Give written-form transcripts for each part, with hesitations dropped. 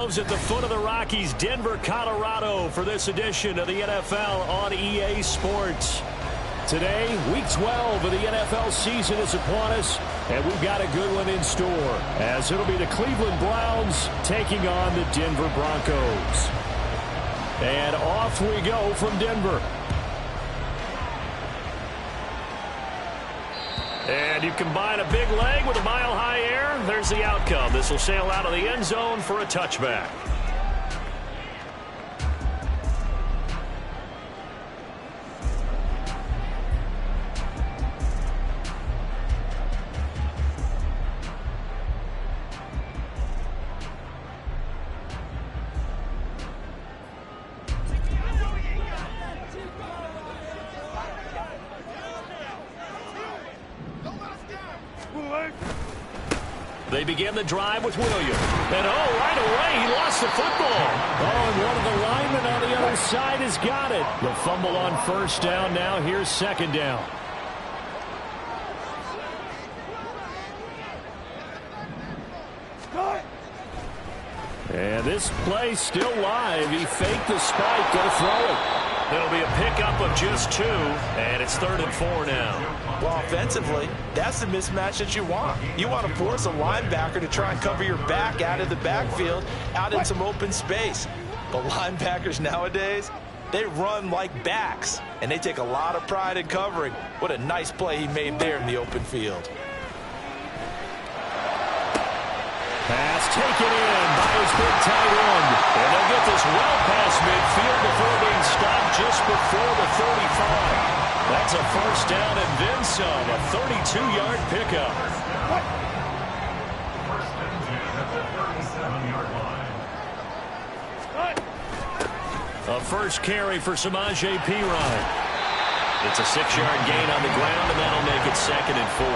At the foot of the Rockies, Denver, Colorado, for this edition of the NFL on EA Sports. Today, Week 12 of the NFL season is upon us, and we've got a good one in store, as it'll be the Cleveland Browns taking on the Denver Broncos. And off we go from Denver. And you combine a big leg with a mile-high air, there's the outcome. This will sail out of the end zone for a touchback. They begin the drive with Williams. And, right away, he lost the football. And one of the linemen on the other side has got it. The fumble on first down now. Here's second down. And this play still live. He faked the spike. Go throw it. It'll be a pickup of just 2, and it's 3rd and 4 now. Well, offensively, that's the mismatch that you want. You want to force a linebacker to try and cover your back out of the backfield, out in some open space. But linebackers nowadays, they run like backs, and they take a lot of pride in covering. What a nice play he made there in the open field. Pass taken in by his big tight end. And they'll get this well past midfield before being stopped just before the 35. That's a first down and then some. A 32-yard pickup. A first carry for Samaje Perine. It's a 6-yard gain on the ground, and that'll make it 2nd and 4.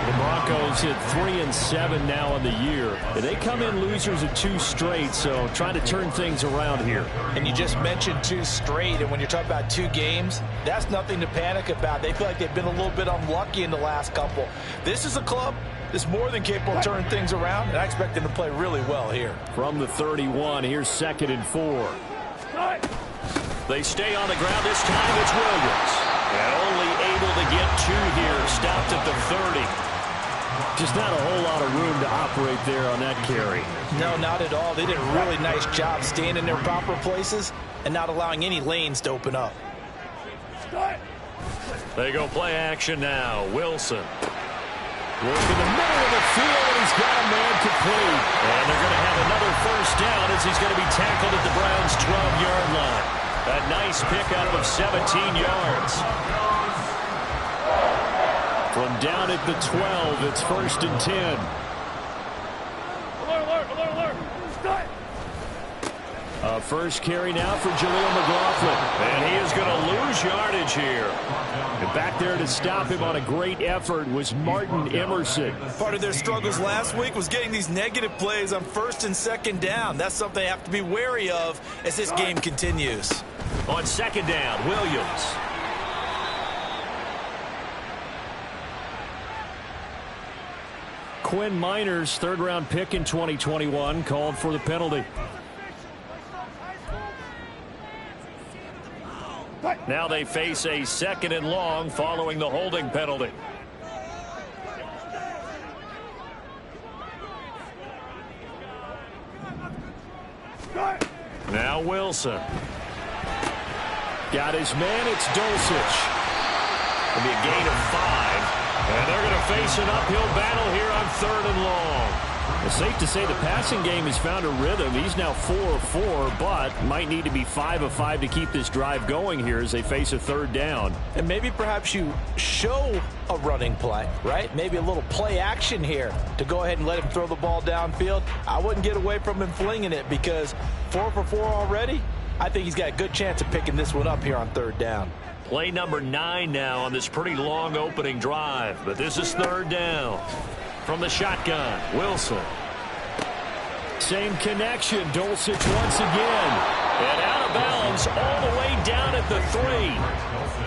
The Broncos hit 3-7 now in the year. They come in losers of 2 straight, so trying to turn things around here. And you just mentioned 2 straight, and when you're talking about 2 games, that's nothing to panic about. They feel like they've been a little bit unlucky in the last couple. This is a club that's more than capable of turning things around, and I expect them to play really well here. From the 31, here's 2nd and 4. They stay on the ground. This time it's Williams. And only able to get 2 here. Stopped at the 30. Just not a whole lot of room to operate there on that carry. No, not at all. They did a really nice job staying in their proper places and not allowing any lanes to open up. They go play action now. Wilson. Work in the middle of the field, and he's got a man complete. And they're going to have another first down as he's going to be tackled at the Browns' 12-yard line. A nice pickup of 17 yards. From down at the 12, it's 1st and 10. Alert. A first carry now for Jaleel McLaughlin. And he is going to lose yardage here. And back there to stop him on a great effort was Martin Emerson. Part of their struggles last week was getting these negative plays on 1st and 2nd down. That's something they have to be wary of as this game continues. On 2nd down, Williams. Quinn Miners, 3rd-round pick in 2021, called for the penalty. Now they face a 2nd and long following the holding penalty. Now Wilson. Got his man, it's Dulcich. It'll be a gain of 5. And they're going to face an uphill battle here on 3rd and long. It's safe to say the passing game has found a rhythm. He's now 4 of 4, but might need to be 5 of 5 to keep this drive going here as they face a 3rd down. And maybe perhaps you show a running play, right? Maybe a little play action here to go ahead and let him throw the ball downfield. I wouldn't get away from him flinging it because 4 for 4 already. I think he's got a good chance of picking this one up here on 3rd down. Play number 9 now on this pretty long opening drive, but this is 3rd down. From the shotgun, Wilson. Same connection. Dulcich once again. And out of bounds all the way down at the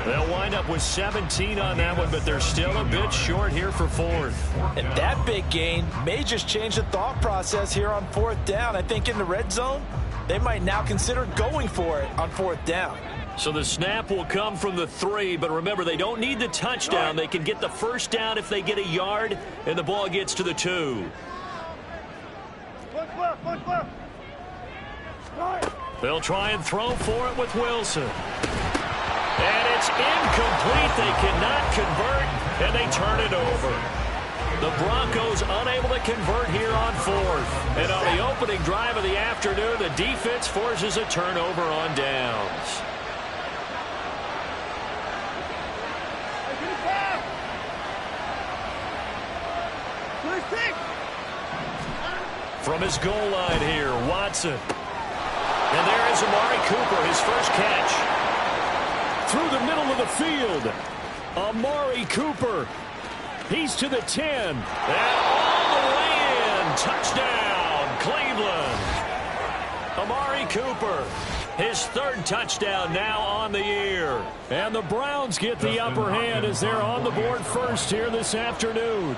3. They'll wind up with 17 on that one, but they're still a bit short here for 4th. And that big gain may just change the thought process here on 4th down. I think in the red zone, they might now consider going for it on 4th down. So the snap will come from the 3, but remember, they don't need the touchdown. They can get the first down if they get a yard, and the ball gets to the 2. They'll try and throw for it with Wilson. And it's incomplete. They cannot convert, and they turn it over. The Broncos unable to convert here on 4th. And on the opening drive of the afternoon, the defense forces a turnover on downs. From his goal line here, Watson. And there is Amari Cooper, his first catch. Through the middle of the field, Amari Cooper. He's to the 10. And all the way in. Touchdown, Cleveland. Amari Cooper, his 3rd touchdown now on the year. And the Browns get the upper hand as they're on the board first here this afternoon.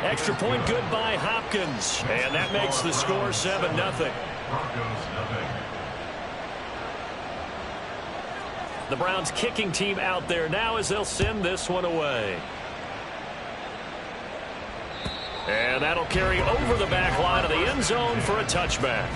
Extra point good by Hopkins. And that makes the score 7-0. The Browns kicking team out there now as they'll send this one away. And that'll carry over the back line of the end zone for a touchback.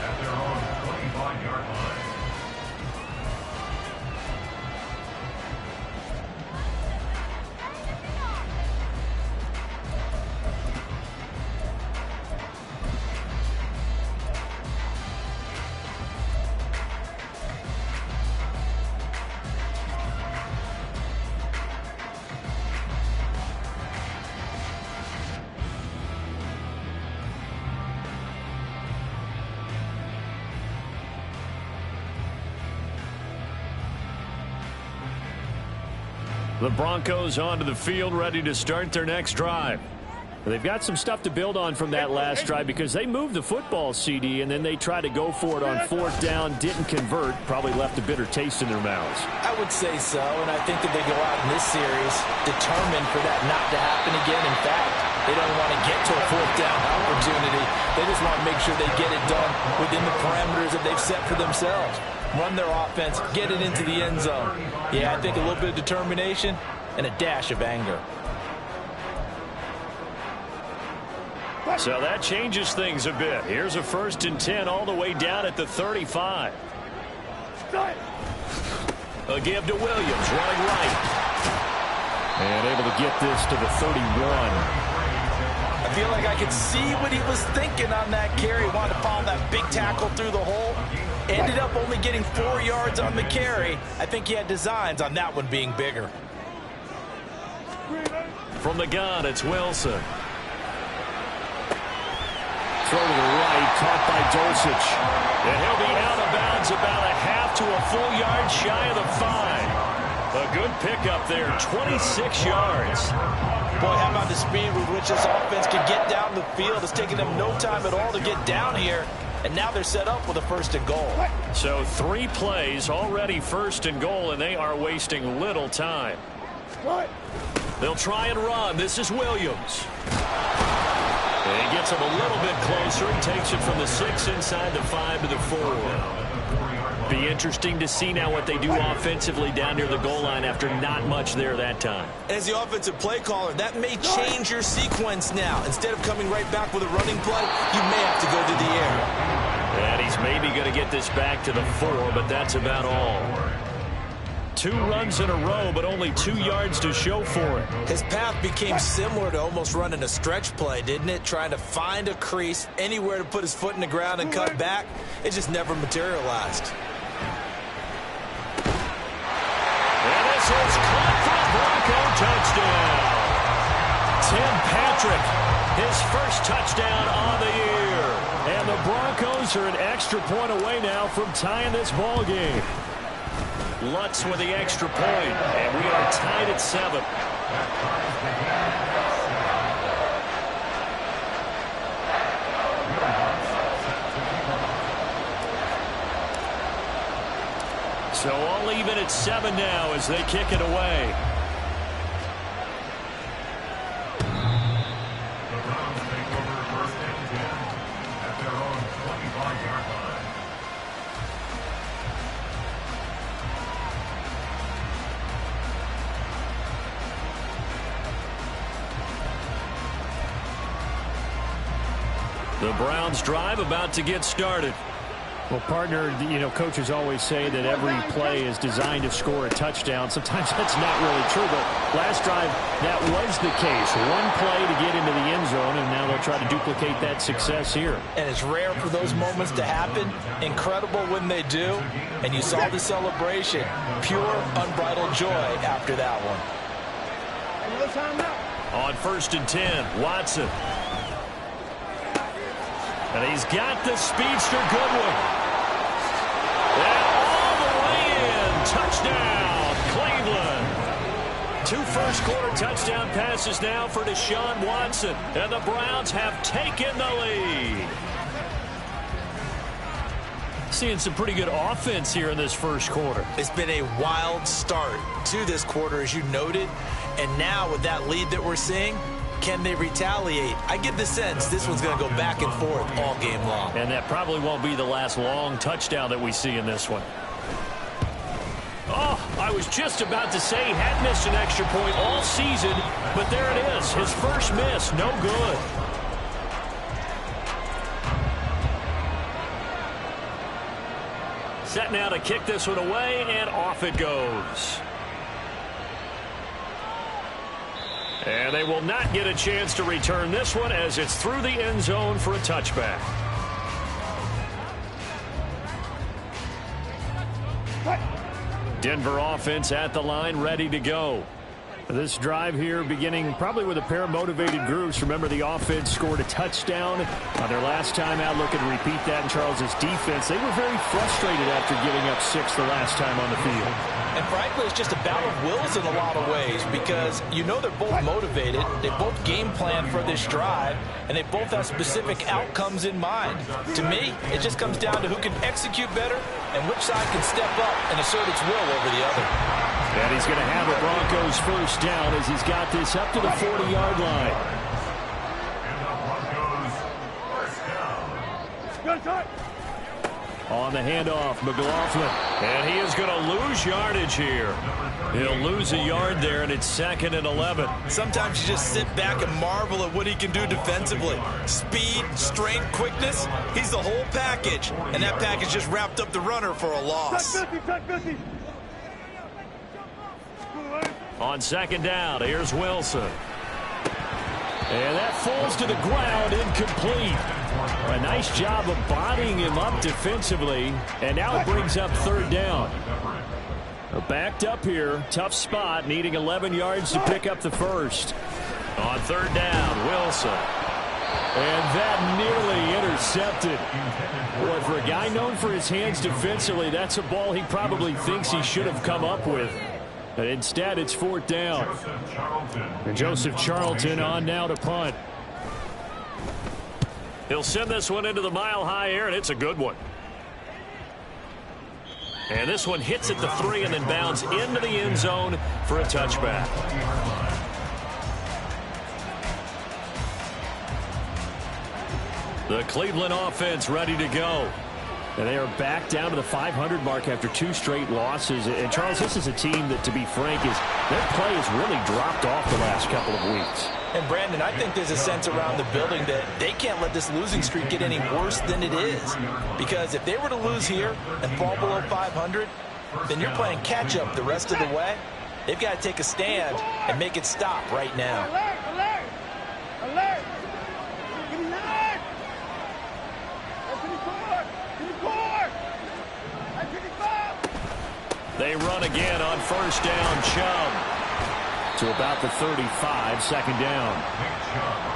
The Broncos onto the field, ready to start their next drive. They've got some stuff to build on from that last drive because they moved the football, CD, and then they tried to go for it on 4th down, didn't convert, probably left a bitter taste in their mouths. I would say so, and I think that they go out in this series determined for that not to happen again. In fact, they don't want to get to a 4th down opportunity. They just want to make sure they get it done within the parameters that they've set for themselves. Run their offense, get it into the end zone. Yeah, I think a little bit of determination and a dash of anger. So that changes things a bit. Here's a 1st and 10 all the way down at the 35. A give to Williams, running right. And able to get this to the 31. I feel like I could see what he was thinking on that carry. Wanted to follow that big tackle through the hole. Ended up only getting 4 yards on the carry. I think he had designs on that one being bigger. From the gun, it's Wilson. Throw to the right, caught by Dulcich. And he'll be out of bounds about a half to a full yard shy of the 5. A good pickup there, 26 yards. Boy, how about the speed with which this offense can get down the field? It's taking them no time at all to get down here. And now they're set up with a 1st and goal. So 3 plays already 1st and goal, and they are wasting little time. They'll try and run. This is Williams. And he gets him a little bit closer. He takes it from the 6 inside the 5 to the 4. Be interesting to see now what they do offensively down near the goal line after not much there that time. As the offensive play caller, that may change your sequence now. Instead of coming right back with a running play, you may have to go to the air. And he's maybe going to get this back to the 4, but that's about all. 2 runs in a row, but only 2 yards to show for it. His path became similar to almost running a stretch play, didn't it? Trying to find a crease, anywhere to put his foot in the ground and cut back. It just never materialized. And this is caught for a Bronco touchdown. Tim Patrick, his first touchdown on the year. And the Broncos are an extra point away now from tying this ball game. Lutz with the extra point, and we are tied at 7. So all even at 7 now as they kick it away. The Browns drive about to get started. Well, partner, coaches always say that every play is designed to score a touchdown. Sometimes that's not really true, but last drive, that was the case. One play to get into the end zone, and now they'll try to duplicate that success here. And it's rare for those moments to happen. Incredible when they do. And you saw the celebration. Pure, unbridled joy after that one. On 1st and 10, Watson. And he's got the speedster Goodwin. And all the way in. Touchdown, Cleveland. 2 first-quarter touchdown passes now for Deshaun Watson. And the Browns have taken the lead. Seeing some pretty good offense here in this first quarter. It's been a wild start to this quarter, as you noted. And now with that lead that we're seeing, can they retaliate? I get the sense this one's going to go back and forth all game long. And that probably won't be the last long touchdown that we see in this one. Oh, I was just about to say he had missed an extra point all season, but there it is. His first miss, no good. Set now to kick this one away, and off it goes. And they will not get a chance to return this one as it's through the end zone for a touchback. Denver offense at the line, ready to go. This drive here beginning probably with a pair of motivated groups. Remember, the offense scored a touchdown on their last time out. Looking to repeat that in Charles's defense. They were very frustrated after giving up 6 the last time on the field. And frankly, it's just a battle of wills in a lot of ways because they're both motivated. They both game plan for this drive, and they both have specific outcomes in mind. To me, it just comes down to who can execute better and which side can step up and assert its will over the other. And he's going to have the Broncos first down as he's got this up to the 40-yard line. On the handoff, McLaughlin. And he is going to lose yardage here. He'll lose a yard there, and it's 2nd and 11. Sometimes you just sit back and marvel at what he can do defensively. Speed, strength, quickness. He's the whole package. And that package just wrapped up the runner for a loss. On 2nd down, here's Wilson. And that falls to the ground, incomplete. A nice job of bodying him up defensively. And now it brings up 3rd down. Backed up here, tough spot, needing 11 yards to pick up the first. On 3rd down, Wilson. And that nearly intercepted. Boy, for a guy known for his hands defensively, that's a ball he probably thinks he should have come up with. But instead, it's 4th down. And Joseph Charlton on now to punt. He'll send this one into the mile-high air, and it's a good one. And this one hits at the 3 and then bounds into the end zone for a touchback. The Cleveland offense ready to go. And they are back down to the 500 mark after 2 straight losses. And, Charles, this is a team that, to be frank, their play has really dropped off the last couple of weeks. And, Brandon, I think there's a sense around the building that they can't let this losing streak get any worse than it is. Because if they were to lose here and fall below 500, then you're playing catch-up the rest of the way. They've got to take a stand and make it stop right now. Alert! Alert! Alert! They run again on 1st down, Chubb. To about the 35, 2nd down.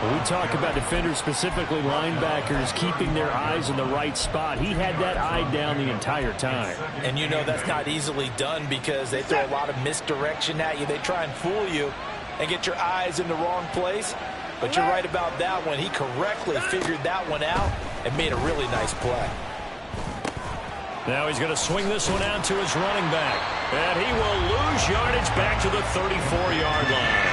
When we talk about defenders, specifically linebackers, keeping their eyes in the right spot. He had that eye down the entire time. And that's not easily done because they throw a lot of misdirection at you. They try and fool you. and get your eyes in the wrong place. But you're right about that one. He correctly figured that one out and made a really nice play. Now he's going to swing this one out to his running back. And he will lose yardage back to the 34-yard line.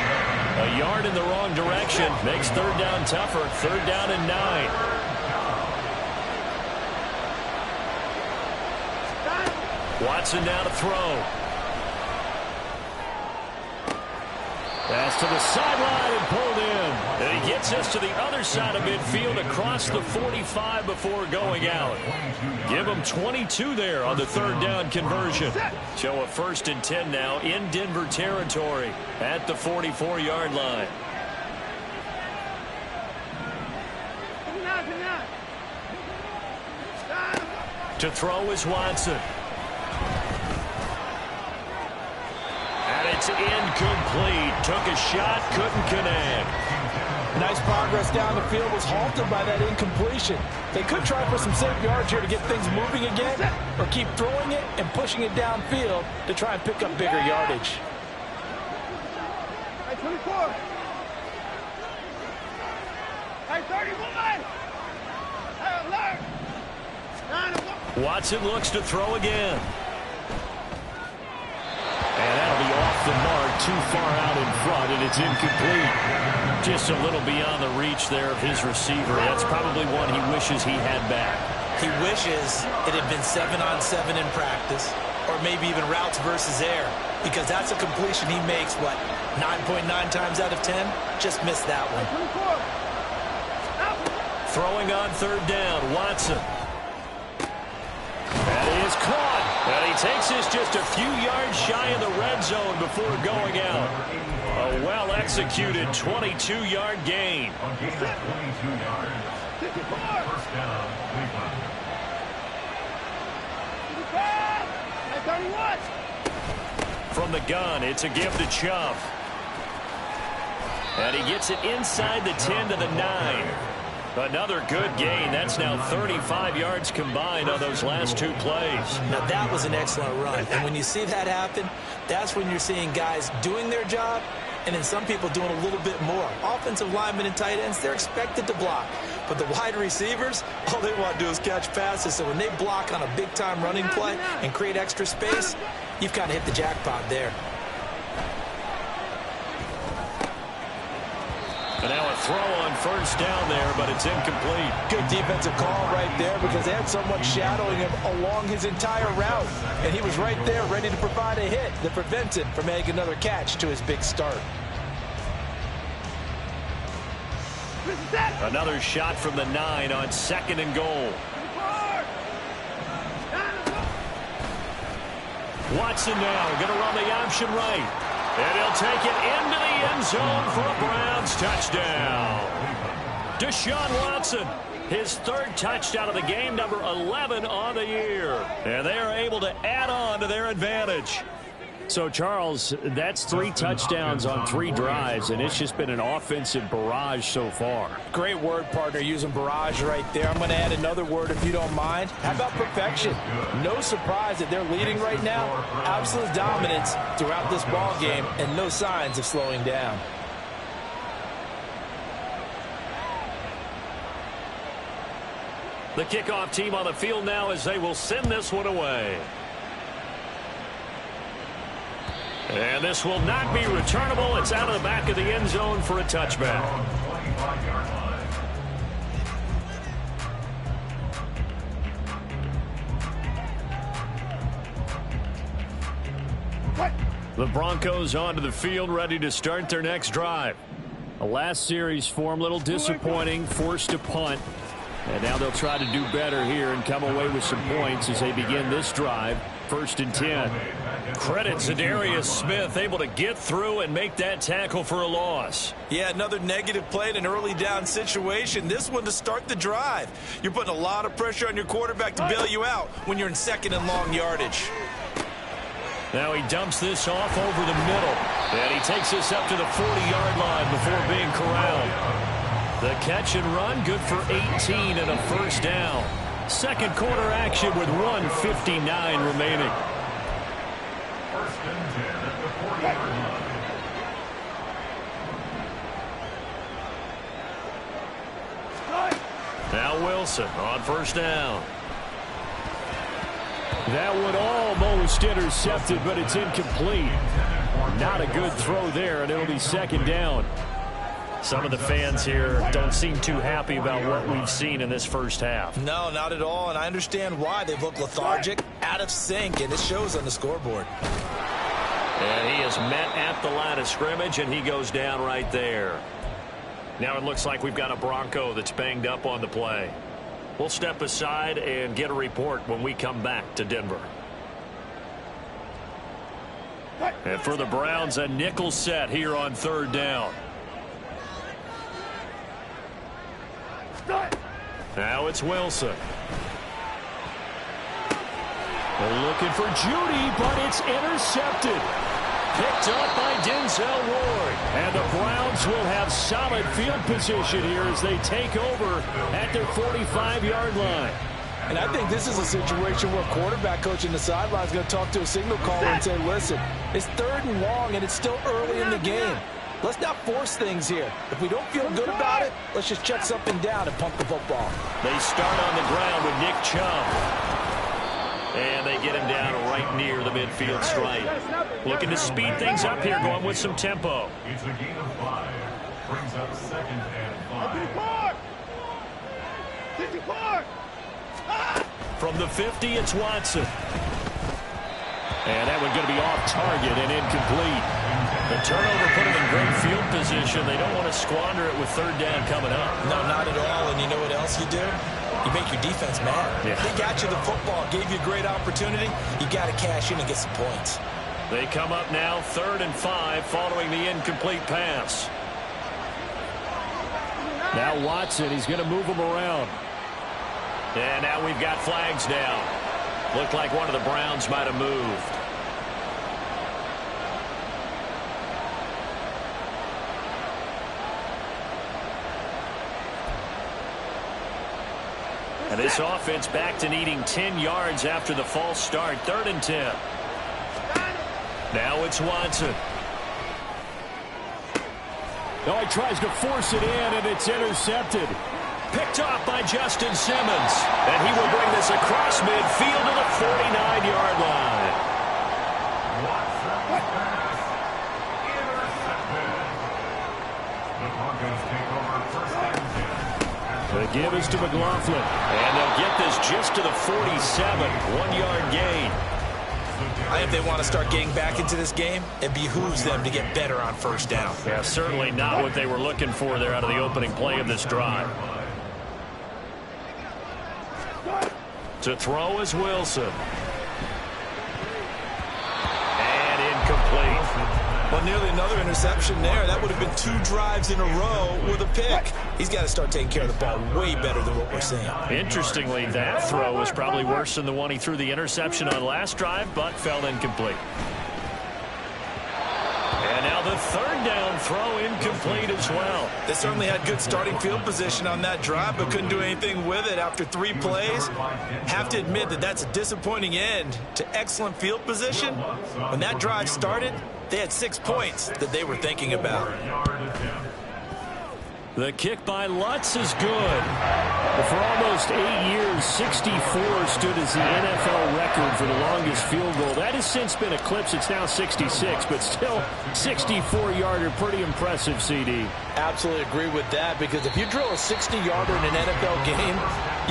A yard in the wrong direction makes third down tougher. Third down and 9. Watson now to throw. Pass to the sideline and pulled in. And he gets us to the other side of midfield across the 45 before going out. Give him 22 there on the third down conversion. Show a 1st and 10 now in Denver territory at the 44-yard line. To throw is Watson. And it's incomplete. Took a shot, couldn't connect. Nice progress down the field, was halted by that incompletion. They could try for some safe yards here to get things moving again, or keep throwing it and pushing it downfield to try and pick up bigger yardage. 24. 31. Alert. Watson looks to throw again. And that'll be off the mark, too far out in front, and it's incomplete. Just a little beyond the reach there of his receiver. That's probably one he wishes he had back. He wishes it had been 7-on-7 in practice, or maybe even routes versus air, because that's a completion he makes, what, 9.9 times out of 10? Just missed that one. Throwing on third down, Watson. That is caught. And he takes this just a few yards shy of the red zone before going out. A well-executed 22-yard gain. From the gun, it's a give to Chubb. And he gets it inside the 10 to the 9. Another good gain. That's now 35 yards combined on those last 2 plays. Now, that was an excellent run. And when you see that happen, that's when you're seeing guys doing their job and then some people doing a little bit more. Offensive linemen and tight ends, they're expected to block. But the wide receivers, all they want to do is catch passes. So when they block on a big-time running play and create extra space, you've kind of hit the jackpot there. And now a throw on first down there, but it's incomplete. Good defensive call right there because they had someone shadowing him along his entire route. And he was right there ready to provide a hit that prevents him from making another catch to his big start. Another shot from the 9 on 2nd and goal. Watson now going to run the option right. And he'll take it into the end zone for a Browns touchdown. Deshaun Watson, his 3rd touchdown of the game, number 11 on the year. And they are able to add on to their advantage. So, Charles, that's 3 touchdowns on 3 drives, and it's just been an offensive barrage so far. Great word, partner, using barrage right there. I'm going to add another word if you don't mind. How about perfection? No surprise that they're leading right now. Absolute dominance throughout this ball game and no signs of slowing down. The kickoff team on the field now as they will send this one away. And this will not be returnable. It's out of the back of the end zone for a touchback. The Broncos onto the field, ready to start their next drive. The last series for them, a little disappointing, forced to punt. And now they'll try to do better here and come away with some points as they begin this drive. 1st and 10. Credit Zadarius Smith, able to get through and make that tackle for a loss. Yeah, another negative play in an early down situation. This one to start the drive. You're putting a lot of pressure on your quarterback to bail you out when you're in 2nd and long yardage. Now he dumps this off over the middle. And he takes this up to the 40-yard line before being corralled. The catch and run, good for 18 and a 1st down. 2nd quarter action with 1:59 remaining. Wilson on first down. That one almost intercepted, but it's incomplete. Not a good throw there, and it'll be second down. Some of the fans here don't seem too happy about what we've seen in this first half. No, not at all, and I understand why. They look lethargic, out of sync, and it shows on the scoreboard. And he is met at the line of scrimmage, and he goes down right there. Now it looks like we've got a Bronco that's banged up on the play. We'll step aside and get a report when we come back to Denver. And for the Browns, a nickel set here on third down. Now it's Wilson. They're looking for Judy, but it's intercepted. Picked up by Denzel Ward. And the Browns will have solid field position here as they take over at their 45-yard line. And I think this is a situation where quarterback coach in the sideline is going to talk to a signal caller and say, listen, it's 3rd and long and it's still early in the game. Let's not force things here. If we don't feel good about it, let's just check something down and pump the football. They start on the ground with Nick Chubb. And they get him down right near the midfield stripe. Looking to speed things up here, going with some tempo. It's a gain of 5. Brings up 2nd and 5. From the 50, it's Watson. And that one going to be off target and incomplete. The turnover put them in great field position. They don't want to squander it with 3rd down coming up. No, not at all. And you know what else you do? You make your defense mad. Yeah. They got you the football, gave you a great opportunity. You got to cash in and get some points. They come up now 3rd and 5 following the incomplete pass. Now Watson, he's going to move him around. And now we've got flags down. Looked like one of the Browns might have moved. And this offense back to needing 10 yards after the false start. 3rd and 10. Now it's Watson. Oh, he tries to force it in, and it's intercepted. Picked off by Justin Simmons. And he will bring this across midfield to the 49-yard line. The Broncos take over 1st and 10. The give is to McLaughlin. And they'll get this just to the 47. 1-yard gain. If they want to start getting back into this game, it behooves them to get better on 1st down. Yeah, certainly not what they were looking for there out of the opening play of this drive. To throw is Wilson. And incomplete. Well, nearly another interception there. That would have been 2 drives in a row with a pick. He's got to start taking care of the ball way better than what we're seeing. Interestingly, that throw was probably worse than the one he threw the interception on last drive, but fell incomplete. And now the 3rd down throw incomplete as well. They certainly had good starting field position on that drive, but couldn't do anything with it after 3 plays. Have to admit that that's a disappointing end to excellent field position. When that drive started, they had 6 points that they were thinking about. The kick by Lutz is good. But for almost 8 years, 64 stood as the NFL record for the longest field goal. That has since been eclipsed. It's now 66, but still 64-yarder. Pretty impressive, CD. Absolutely agree with that, because if you drill a 60-yarder in an NFL game,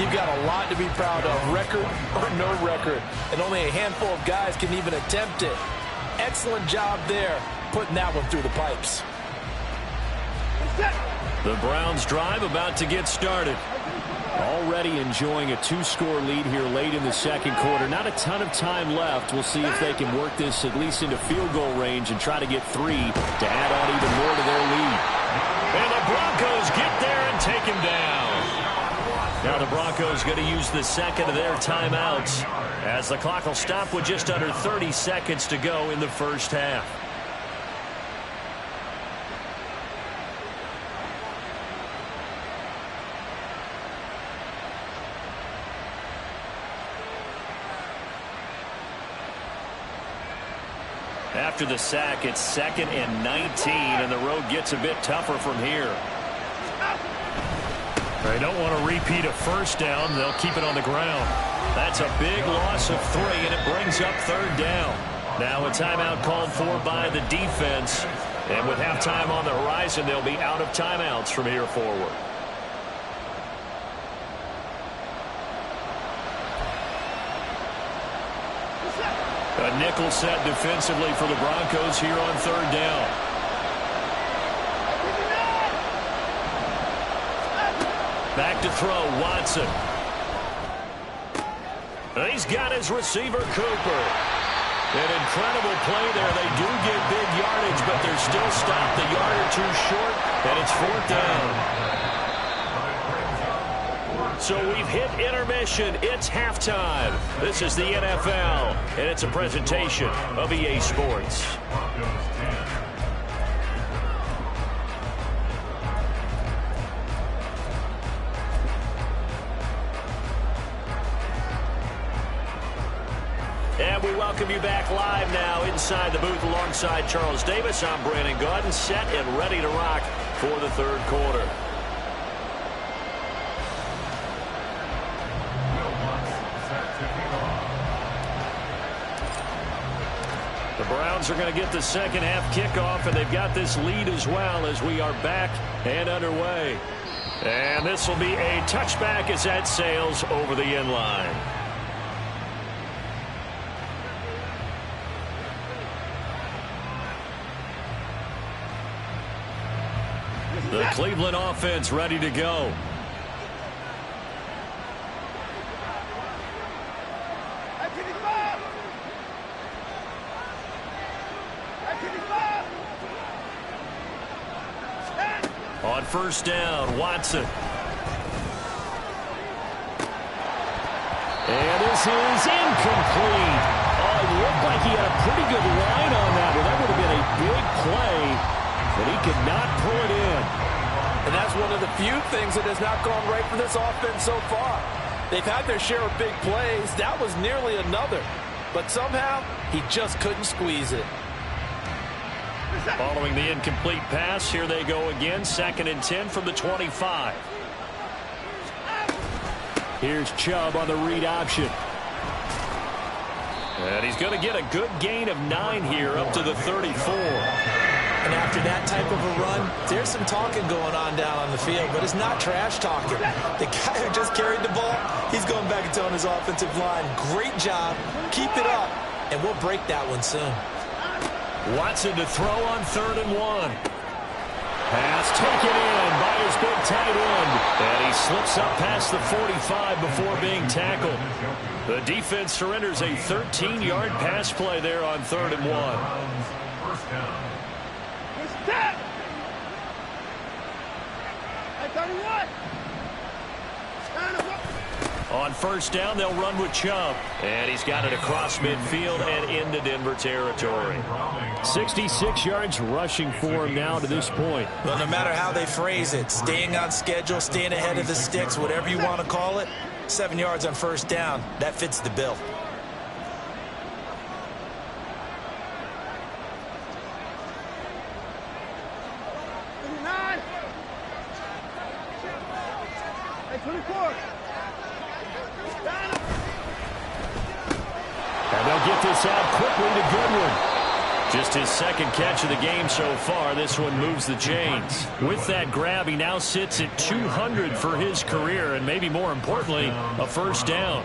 you've got a lot to be proud of, record or no record. And only a handful of guys can even attempt it. Excellent job there, putting that one through the pipes. The Browns drive about to get started. Already enjoying a 2-score lead here late in the 2nd quarter. Not a ton of time left. We'll see if they can work this at least into field goal range and try to get 3 to add on even more to their lead. And the Broncos get there and take him down. Now the Broncos going to use the 2nd of their timeouts as the clock will stop with just under 30 seconds to go in the first half. After the sack, it's 2nd and 19, and the road gets a bit tougher from here. They don't want to repeat a first down. They'll keep it on the ground. That's a big loss of 3, and it brings up 3rd down. Now a timeout called for by the defense. And with halftime on the horizon, they'll be out of timeouts from here forward. A nickel set defensively for the Broncos here on 3rd down. Back to throw, Watson. And he's got his receiver, Cooper. An incredible play there. They do get big yardage, but they're still stopped a yard or 2 short, and it's 4th down. So we've hit intermission. It's halftime. This is the NFL, and it's a presentation of EA Sports. And we welcome you back live now inside the booth alongside Charles Davis. I'm Brandon Gaudin, set and ready to rock for the 3rd quarter. The Browns are going to get the second half kickoff, and they've got this lead as well as we are back and underway. And this will be a touchback as that sails over the end line. The Cleveland offense ready to go. On 1st down, Watson. And this is incomplete. Oh, it looked like he had a pretty good line on that. Well, that would have been a big play, but he could not pull it in. And that's one of the few things that has not gone right for this offense so far. They've had their share of big plays. That was nearly another. But somehow, he just couldn't squeeze it. Following the incomplete pass, here they go again. 2nd and 10 from the 25. Here's Chubb on the read option. And he's going to get a good gain of 9 here up to the 34. And after that type of a run, there's some talking going on down on the field, but it's not trash talking. The guy who just carried the ball, he's going back and telling his offensive line, great job, keep it up, and we'll break that one soon. Watson to throw on 3rd and 1. Pass taken in by his big tight end. And he slips up past the 45 before being tackled. The defense surrenders a 13-yard pass play there on 3rd and 1. First down. On 1st down, they'll run with Chubb. And he's got it across midfield and into Denver territory. 66 yards rushing for him now to this point. Well, no matter how they phrase it, staying on schedule, staying ahead of the sticks, whatever you want to call it, 7 yards on 1st down, that fits the bill. And they'll get this out quickly to Goodwin. Just his 2nd catch of the game so far. This one moves the chains. With that grab, he now sits at 200 for his career, and maybe more importantly, a 1st down.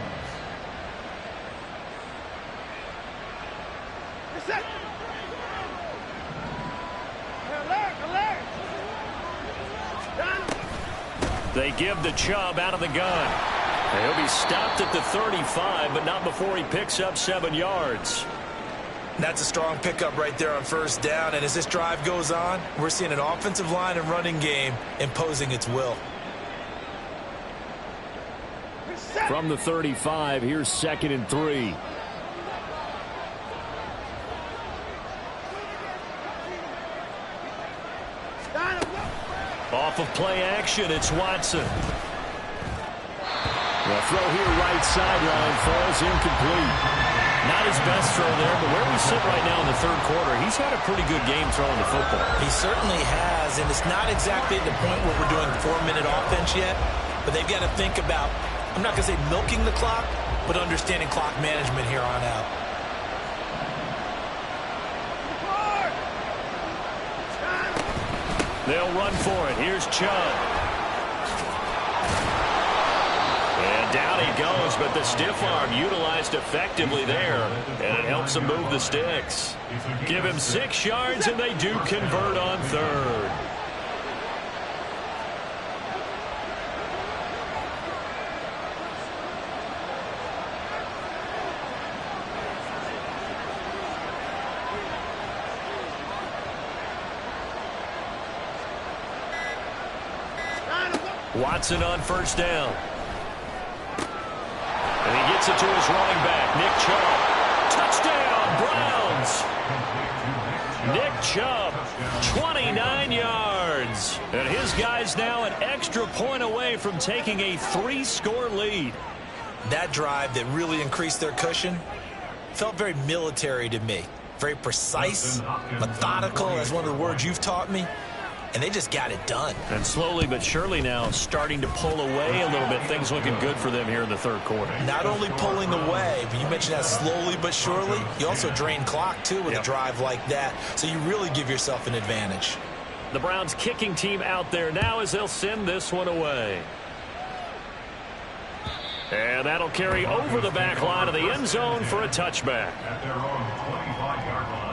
They give the Chubb out of the gun. And he'll be stopped at the 35, but not before he picks up 7 yards. That's a strong pickup right there on 1st down. And as this drive goes on, we're seeing an offensive line and running game imposing its will. From the 35, here's 2nd and 3. Off of play action, it's Watson. The throw here right sideline falls incomplete. Not his best throw there, but where we sit right now in the 3rd quarter, he's had a pretty good game throwing the football. He certainly has, and it's not exactly at the point where we're doing 4-minute offense yet, but they've got to think about, I'm not going to say milking the clock, but understanding clock management here on out. They'll run for it. Here's Chubb. And down he goes, but the stiff arm utilized effectively there, and it helps him move the sticks. Give him 6 yards, and they do convert on third. Watson on first down. And he gets it to his running back, Nick Chubb. Touchdown, Browns! Nick Chubb, 29 yards. And his guy's now an extra point away from taking a 3-score lead. That drive that really increased their cushion felt very military to me. Very precise, methodical, that's one of the words you've taught me. And they just got it done. And slowly but surely now starting to pull away a little bit. Things looking good for them here in the third quarter. Not only pulling away, but you mentioned that slowly but surely. You also drain clock, too, with a drive like that. So you really give yourself an advantage. The Browns kicking team out there now as they'll send this one away. And that'll carry over the back line of the end zone for a touchback. At their own 25-yard line.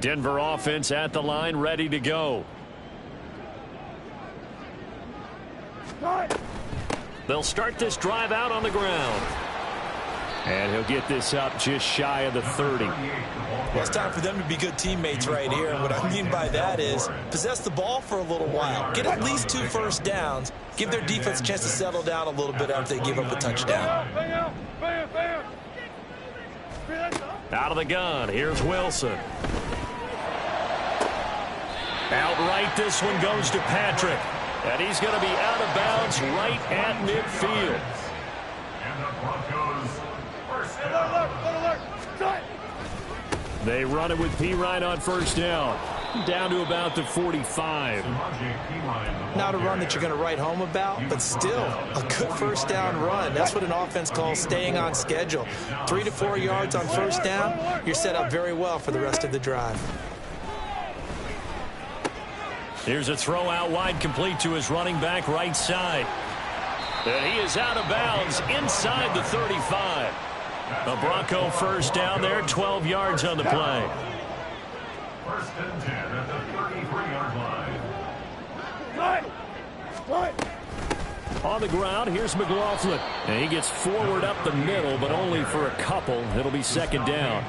Denver offense at the line, ready to go. They'll start this drive out on the ground. And he'll get this up just shy of the 30. Well, it's time for them to be good teammates right here. And what I mean by that is possess the ball for a little while. Get at least 2 first downs. Give their defense a chance to settle down a little bit after they give up a touchdown. Out of the gun, here's Wilson. Outright, this one goes to Patrick. And he's going to be out of bounds right at midfield. And the Broncos first down. They run it with P-Ryan on first down. Down to about the 45. Not a run that you're going to write home about, but still a good first down run. That's what an offense calls staying on schedule. 3 to 4 yards on first down, you're set up very well for the rest of the drive. Here's a throw out wide, complete to his running back right side. And he is out of bounds inside the 35. A Bronco first down there, 12 yards on the play. First and 10 at the 33-yard line. On the ground, here's McLaughlin. And he gets forward up the middle, but only for a couple. It'll be second down.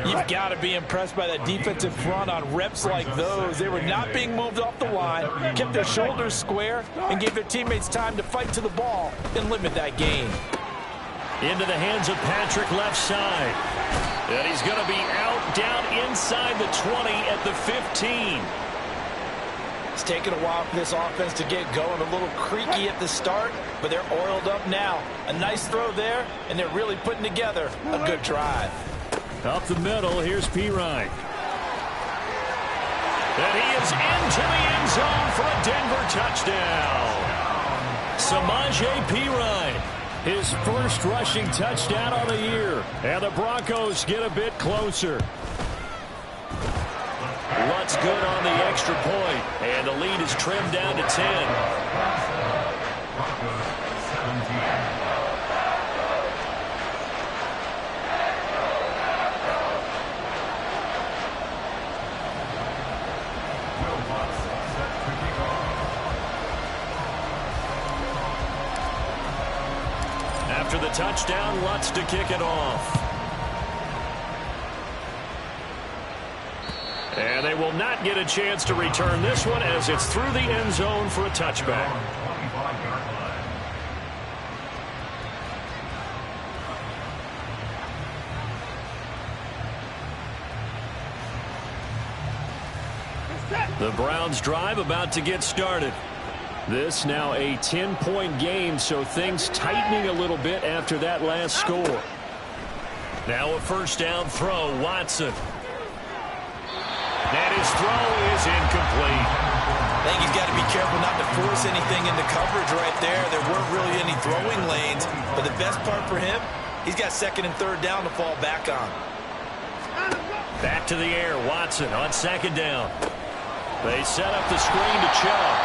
You've got to be impressed by that defensive front on reps like those. They were not being moved off the line, kept their shoulders square, and gave their teammates time to fight to the ball and limit that gain. Into the hands of Patrick left side. And he's going to be out down inside the 20 at the 15. It's taken a while for this offense to get going. A little creaky at the start, but they're oiled up now. A nice throw there, and they're really putting together a good drive. Up the middle, here's P-Ryan. And he is into the end zone for a Denver touchdown. Samaje P-Ryan, his first rushing touchdown on the year. And the Broncos get a bit closer. What's good on the extra point, and the lead is trimmed down to 10. After the touchdown, Lutz to kick it off. And they will not get a chance to return this one as it's through the end zone for a touchback. The Browns drive about to get started. This now a 10-point game, so things tightening a little bit after that last score. Now a first down throw, Watson. That is his throw is incomplete. I think he's got to be careful not to force anything into coverage right there. There weren't really any throwing lanes, but the best part for him, he's got second and third down to fall back on. Back to the air, Watson on second down. They set up the screen to Chubb,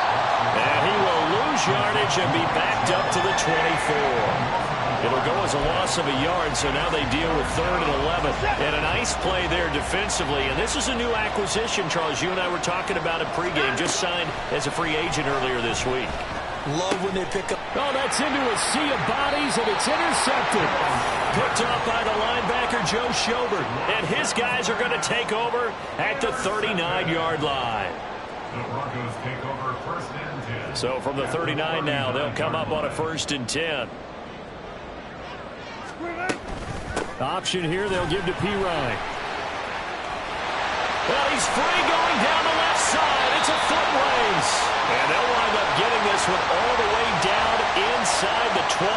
and he will lose yardage and be backed up to the 24. It'll go as a loss of a yard, so now they deal with 3rd and 11. And a nice play there defensively. And this is a new acquisition, Charles. You and I were talking about it pregame. Just signed as a free agent earlier this week. Love when they pick up. Oh, that's into a sea of bodies, and it's intercepted. Picked off by the linebacker, Joe Schobert. And his guys are going to take over at the 39-yard line. The Broncos take over 1st and 10. So from the 39 now, they'll come up on a 1st and 10. Option here, they'll give to P. Ryan. Well, he's free going down the left side. It's a foot race. And they'll wind up getting this one all the way down inside the 20.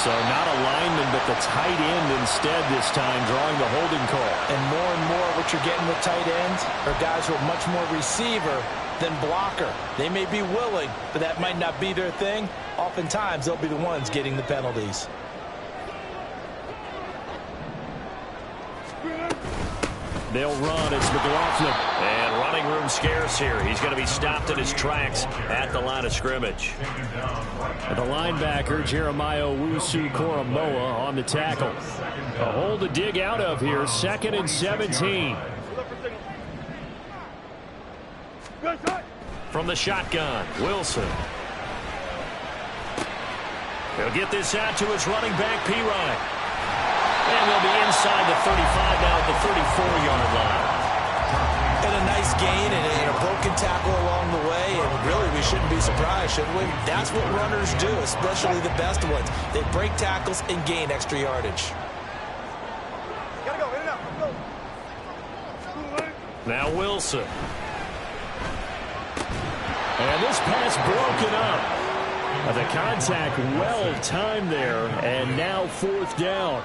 So not a lineman, but the tight end instead this time, drawing the holding call. And more what you're getting with tight ends are guys who are much more receiver than blocker. They may be willing, but that might not be their thing. Oftentimes, they'll be the ones getting the penalties. They'll run. It's McLaughlin. And running room scarce here. He's going to be stopped in his tracks at the line of scrimmage. And the linebacker, Jeremiah Owusu-Koramoah, on the tackle. A hole to dig out of here. 2nd and 17. From the shotgun, Wilson. He'll get this out to his running back, P. Ryan. And they'll be inside the 35 now at the 34-yard line. And a nice gain and a broken tackle along the way. And really, we shouldn't be surprised, should we? That's what runners do, especially the best ones. They break tackles and gain extra yardage. Gotta go, in and out, go. Now Wilson. And this pass broken up. The contact well-timed there, and now 4th down.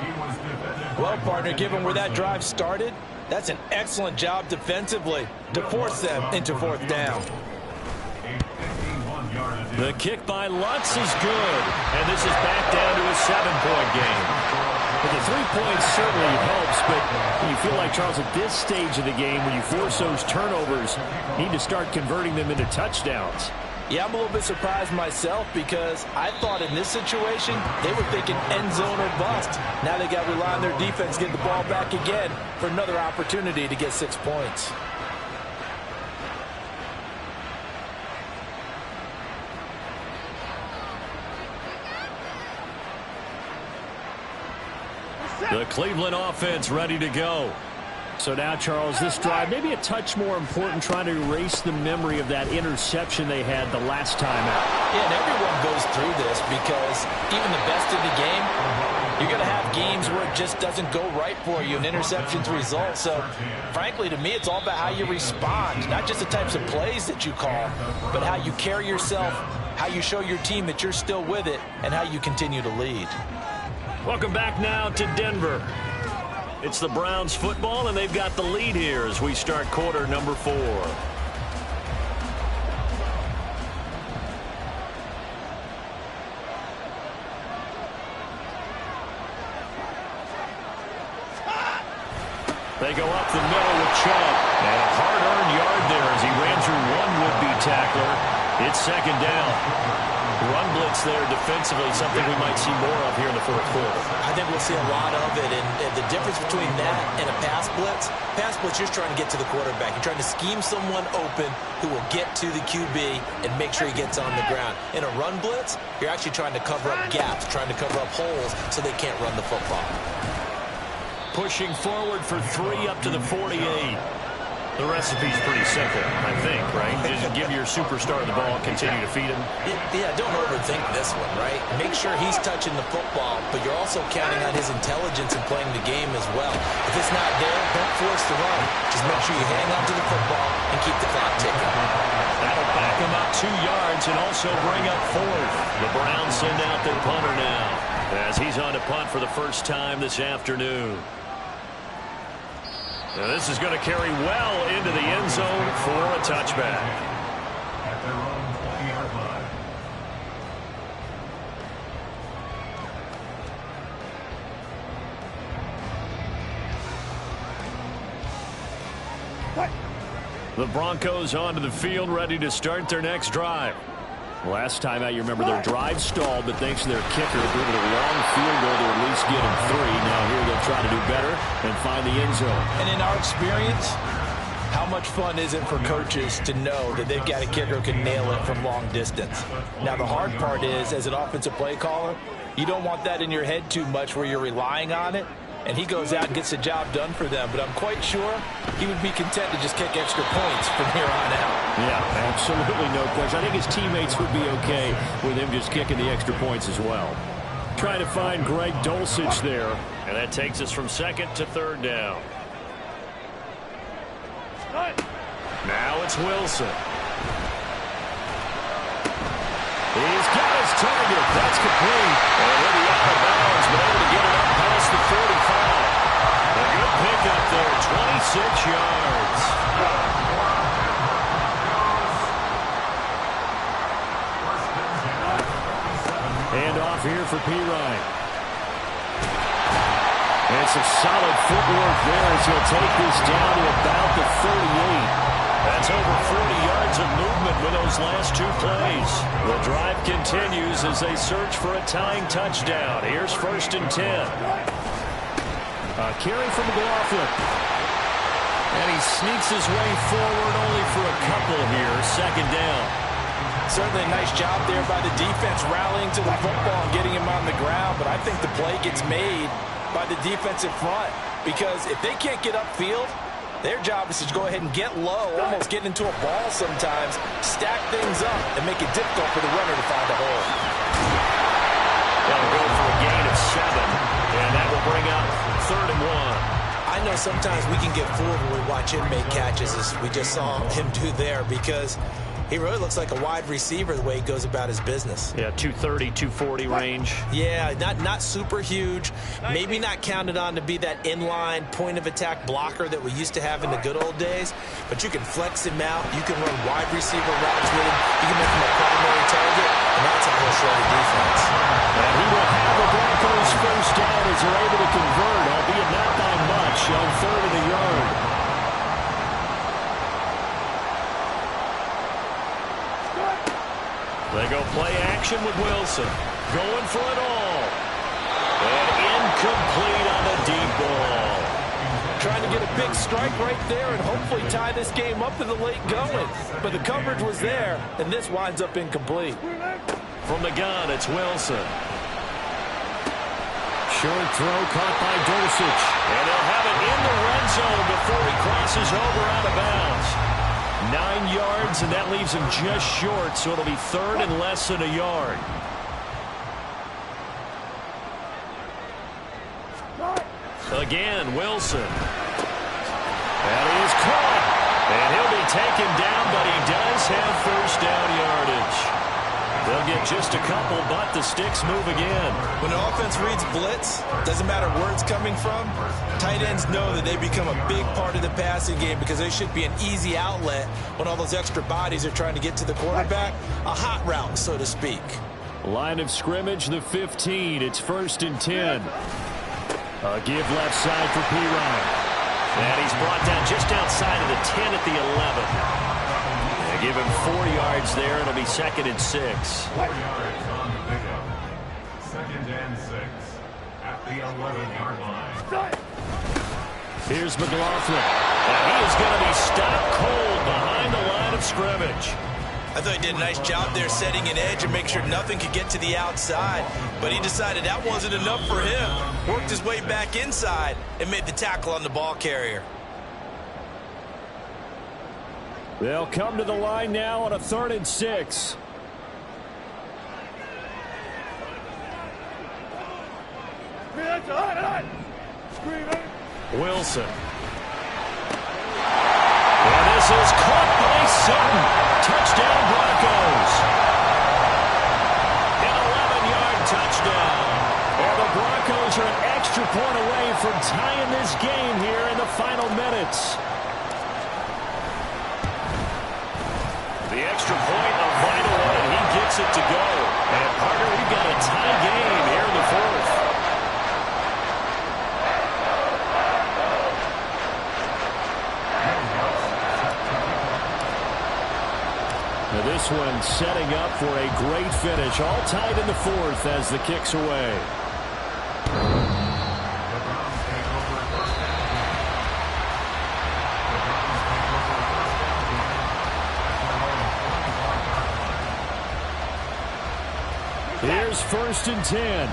Well, partner, given where that drive started, that's an excellent job defensively to force them into 4th down. The kick by Lutz is good, and this is back down to a 7-point game. But the 3 points certainly helps, but you feel like, Charles, at this stage of the game, when you force those turnovers, you need to start converting them into touchdowns. Yeah, I'm a little bit surprised myself because I thought in this situation they were thinking end zone or bust. Now they got to rely on their defense, get the ball back again for another opportunity to get 6 points. The Cleveland offense ready to go. So now, Charles, this drive maybe a touch more important, trying to erase the memory of that interception they had the last time out. Yeah, and everyone goes through this because even the best in the game, you're going to have games where it just doesn't go right for you, and interceptions result. So, frankly, to me, it's all about how you respond, not just the types of plays that you call, but how you carry yourself, how you show your team that you're still with it, and how you continue to lead. Welcome back now to Denver. It's the Browns football, and they've got the lead here as we start quarter number 4. They go up the middle with Chubb. And a hard-earned yard there as he ran through one would-be tackler. It's 2nd down. Run blitz there defensively, something we might see more of here in the 4th quarter. I think we'll see a lot of it, and the difference between that and a pass blitz, you're just trying to get to the quarterback. You're trying to scheme someone open who will get to the QB and make sure he gets on the ground. In a run blitz, you're actually trying to cover up gaps, trying to cover up holes so they can't run the football. Pushing forward for 3 up to the 48. The recipe's pretty simple, I think, right? Just give your superstar the ball, continue to feed him. Yeah, don't overthink this one, right? Make sure he's touching the football, but you're also counting on his intelligence in playing the game as well. If it's not there, don't force the run. Just make sure you hang on to the football and keep the clock ticking. That'll back him up 2 yards and also bring up 4th. The Browns send out their punter now as he's on to punt for the first time this afternoon. Now this is going to carry well into the end zone for a touchback. At their own 20-yard line. The Broncos onto the field, ready to start their next drive. Last time out, you remember their drive stalled, but thanks to their kicker, they were a long field goal to at least get them 3. Now here they'll try to do better and find the end zone. And in our experience, how much fun is it for coaches to know that they've got a kicker who can nail it from long distance? Now, the hard part is, as an offensive play caller, you don't want that in your head too much where you're relying on it. And he goes out and gets the job done for them. But I'm quite sure he would be content to just kick extra points from here on out. Yeah, absolutely no question. I think his teammates would be okay with him just kicking the extra points as well. Trying to find Greg Dulcich there. And that takes us from 2nd to 3rd down. Now it's Wilson. He's got his target. That's complete. And he'll be out of bounds, but able to get it up past the 45. A good pickup there, 26 yards. And off here for P. Ryan. And some solid footwork there as he'll take this down to about the 38. That's over 40 yards of movement with those last 2 plays. The drive continues as they search for a tying touchdown. Here's 1st and 10. A carry from McLaughlin. And he sneaks his way forward only for a couple here. 2nd down. Certainly a nice job there by the defense rallying to the football and getting him on the ground. But I think the play gets made by the defensive front because if they can't get upfield, their job is to go ahead and get low, almost get into a ball sometimes, stack things up, and make it difficult for the runner to find a hole. That'll go for a gain of 7, and that will bring up 3rd and 1. I know sometimes we can get fooled when we watch him make catches, as we just saw him do there, because he really looks like a wide receiver the way he goes about his business. Yeah, 230, 240 range. Yeah, not super huge. Maybe not counted on to be that inline point-of-attack blocker that we used to have in the good old days. But you can flex him out. You can run wide receiver routes with him. You can make him a primary target. And that's how he'll show the defense. And he will have the Broncos first down as they're able to convert, albeit not by much, on 3rd and a yard. They go play action with Wilson. Going for it all. And incomplete on the deep ball. Trying to get a big strike right there and hopefully tie this game up in the late going. But the coverage was there, and this winds up incomplete. From the gun, it's Wilson. Short throw caught by Dulcich. And they'll have it in the red zone before he crosses over out of bounds. 9 yards, and that leaves him just short, so it'll be 3rd and less than a yard. Again, Wilson. And he is caught. And he'll be taken down, but he does have first down yardage. They'll get just a couple, but the sticks move again. When the offense reads blitz, doesn't matter where it's coming from, tight ends know that they become a big part of the passing game because they should be an easy outlet when all those extra bodies are trying to get to the quarterback. A hot route, so to speak. Line of scrimmage, the 15. It's 1st and 10. A give left side for P. Ryan. And he's brought down just outside of the 10 at the 11. They give him 4 yards there. It'll be 2nd and 6. 4 yards on the pickup. 2nd and 6 at the 11-yard line. Here's McLaughlin. And he is going to be stopped cold behind the line of scrimmage. I thought he did a nice job there setting an edge and make sure nothing could get to the outside. But he decided that wasn't enough for him. Worked his way back inside and made the tackle on the ball carrier. They'll come to the line now on a 3rd and 6. Wilson. And this is caught by Sutton. Touchdown Broncos. An 11-yard touchdown. And the Broncos are an extra point away from tying this game here in the final minutes. The extra point, a vital one, and he gets it to go. And, partner, we've got a tie game here in the fourth. Now this one setting up for a great finish. All tied in the fourth as the kick's away. Here's 1st and 10.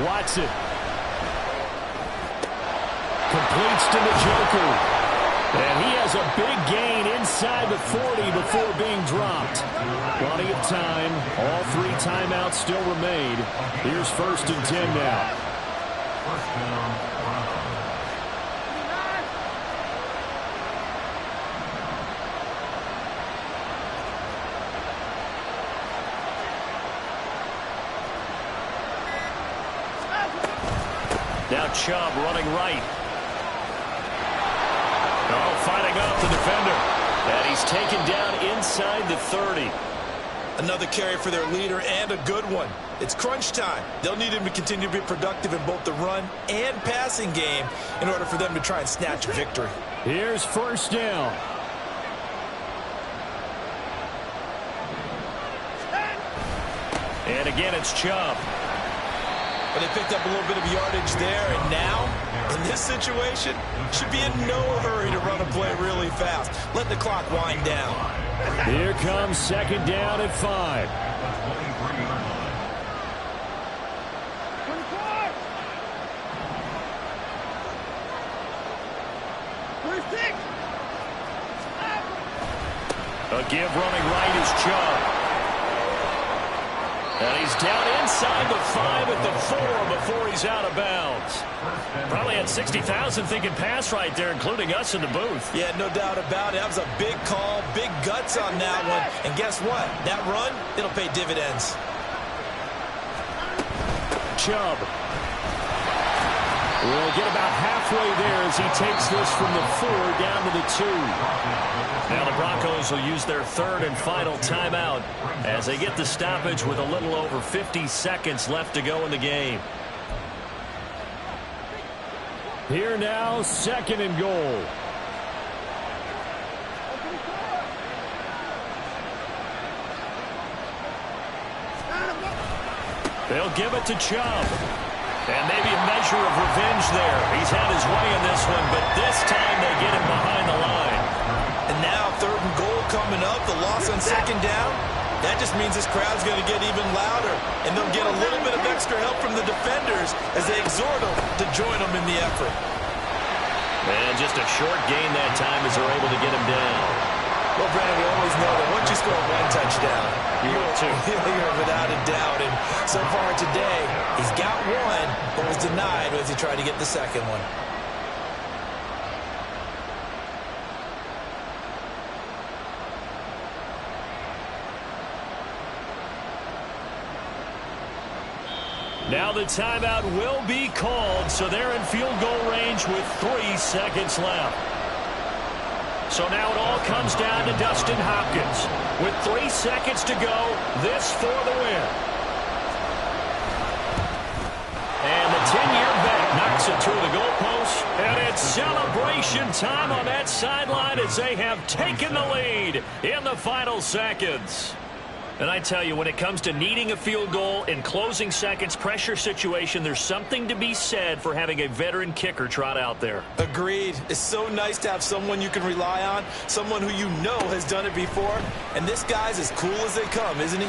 Watson. Completes to the Joker. And he has a big gain inside the 40 before being dropped. Plenty of time. All 3 timeouts still remain. Here's 1st and 10 now. First down, Browns. Now Chubb running right. Oh, fighting off the defender. And he's taken down inside the 30. Another carry for their leader and a good one. It's crunch time. They'll need him to continue to be productive in both the run and passing game in order for them to try and snatch a victory. Here's 1st down. And again, it's Chubb. But they picked up a little bit of yardage there, and now, in this situation, should be in no hurry to run a play really fast. Let the clock wind down. Here comes 2nd down at 5. A give running right is Chubb. And he's down inside the 5 at the 4 before he's out of bounds. Probably had 60,000 thinking pass right there, including us in the booth. Yeah, no doubt about it. That was a big call, big guts on that one. And guess what? That run, it'll pay dividends. Chubb will get about halfway there as he takes this from the 4 down to the 2. Now the Broncos will use their 3rd and final timeout as they get the stoppage with a little over 50 seconds left to go in the game. Here now, 2nd and goal. They'll give it to Chubb. And maybe a measure of revenge there. He's had his way in this one, but this time they get him behind the line. And now 3rd and goal coming up. The loss on 2nd down. That just means this crowd's going to get even louder. And they'll get a little bit of extra help from the defenders as they exhort them to join them in the effort. And just a short gain that time as they're able to get him down. Well, Brandon, we always know that once you score 1 touchdown, you're without a doubt. And so far today, he's got 1, but was denied as he tried to get the 2nd one. Now the timeout will be called, so they're in field goal range with 3 seconds left. So now it all comes down to Dustin Hopkins. With 3 seconds to go, this for the win. And the 10-year vet knocks it through the goalpost. And it's celebration time on that sideline as they have taken the lead in the final seconds. And I tell you, when it comes to needing a field goal in closing seconds, pressure situation, there's something to be said for having a veteran kicker trot out there. Agreed. It's so nice to have someone you can rely on, someone who you know has done it before. And this guy's as cool as they come, isn't he?